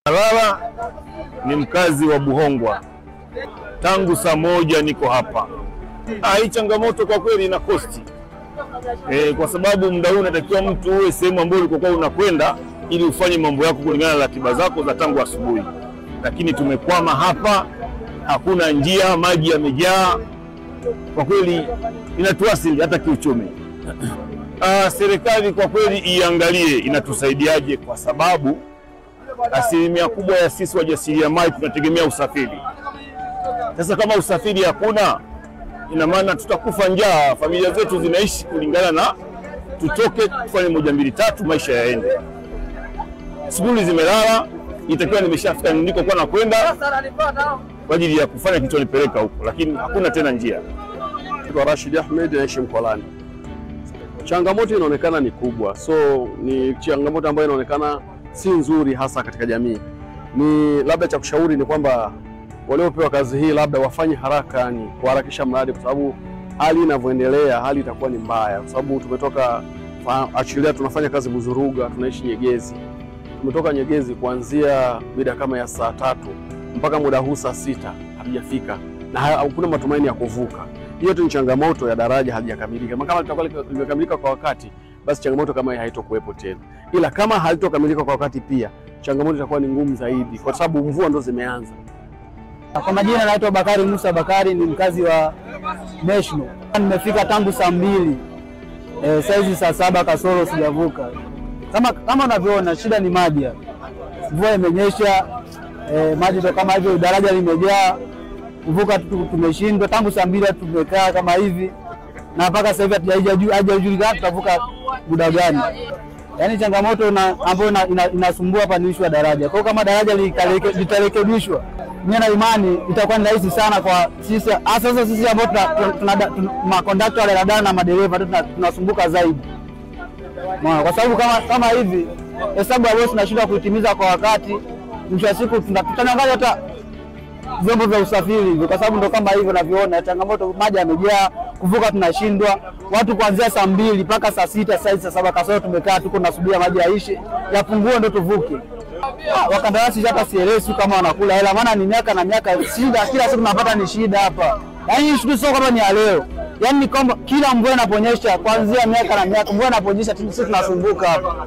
Lala ni mkazi wa Buhongwa. Tangu saa moja niko hapa. Hii changamoto kwa kweli ina kosti. Kwa sababu muda huu unatakiwa mtu uwe sehemu ambayo ulikokuwa unakwenda ili ufanye mambo yako kulingana na ratiba zako za tangu asubuhi. Lakini tumekwama hapa, hakuna njia, maji yamejaa. Kwa kweli inatuasili hata kiuchumi. Serikali kwa kweli iangalie inatusaidiaje, kwa sababu asilimia kubwa ya sisi wajasiriamali tunategemea usafiri. Sasa kama usafiri hakuna, ina maana tutakufa njaa. Familia zetu zinaishi kulingana na tutoke tufanye 1 2 3 maisha yaende. Shughuli zimelala, itakiwa nimeshafika niko kwa nakwenda kwa ajili ya kufanya kitu nipeleka huko, lakini hakuna tena njia. Kwa Rashid Ahmed naishi Mkolani. Changamoto inaonekana ni kubwa, so ni changamoto ambayo inaonekana si nzuri hasa katika jamii. Ni labda cha kushauri ni kwamba waliopewa kazi hii labda wafanye haraka, ni kuharakisha mradi, kwa sababu hali inavyoendelea hali itakuwa ni mbaya, kwa sababu tumetoka achilia tunafanya kazi Buzuruga, tunaishi Nyegezi. Tumetoka Nyegezi kuanzia mida kama ya saa 3 mpaka muda huu saa 6 hatujafika na hakuna matumaini ya kuvuka. Hiyo tu ni changamoto ya daraja halijakamilika. Kama litakuwa limekamilika kwa wakati, basi changamoto kama hii haitokuwepo tena. Ila kama halitokamilika kwa wakati pia, changamoto itakuwa ni ngumu zaidi kwa sababu mvua ndo zimeanza. Kwa majina naitwa Bakari Musa Bakari, ni mkazi wa National. Nimefika tangu saa 2. Saizi saa 7 kasoro sijavuka. Kama unavyoona shida ni maji. Mvua imenyesha, maji ndo kama hivyo, daraja limejaa. Kuvuka tumeshindwa, tangu saa 2 tumekaa kama hivi na mpaka sasa hivi haijajulikana tutavuka muda gani. Yaani changamoto ambayo inasumbua hapa ni issue ya daraja. Kwa kama daraja litarekebishwa, mimi na imani itakuwa ni rahisi sana kwa sisi, hasa sisi ambao tuna makondakta wa daladala na madereva tunasumbuka zaidi. Kwa sababu kama hivi hesabu ambayo tunashindwa kuitimiza kwa wakati, mwisho wa siku tutanangalia hata vyombo vya usafiri, kwa sababu ndo kama hivyo naviona changamoto, maji yamejaa, kuvuka tunashindwa. Watu kuanzia saa 2 mpaka saa 6, saa 7 kasoro tumekaa tuko tunasubiria maji yaishe yapungue ndo tuvuke. Wakandarasi hata sielewi kama wanakula hela, maana ni miaka na miaka shida, kila siku tunapata ni shida hapa. Yaani shughuli sio kama ni ya leo. Yaani ni kwamba kila mvua inaponyesha kuanzia miaka na miaka, mvua inaponyesha sisi tunasumbuka hapa.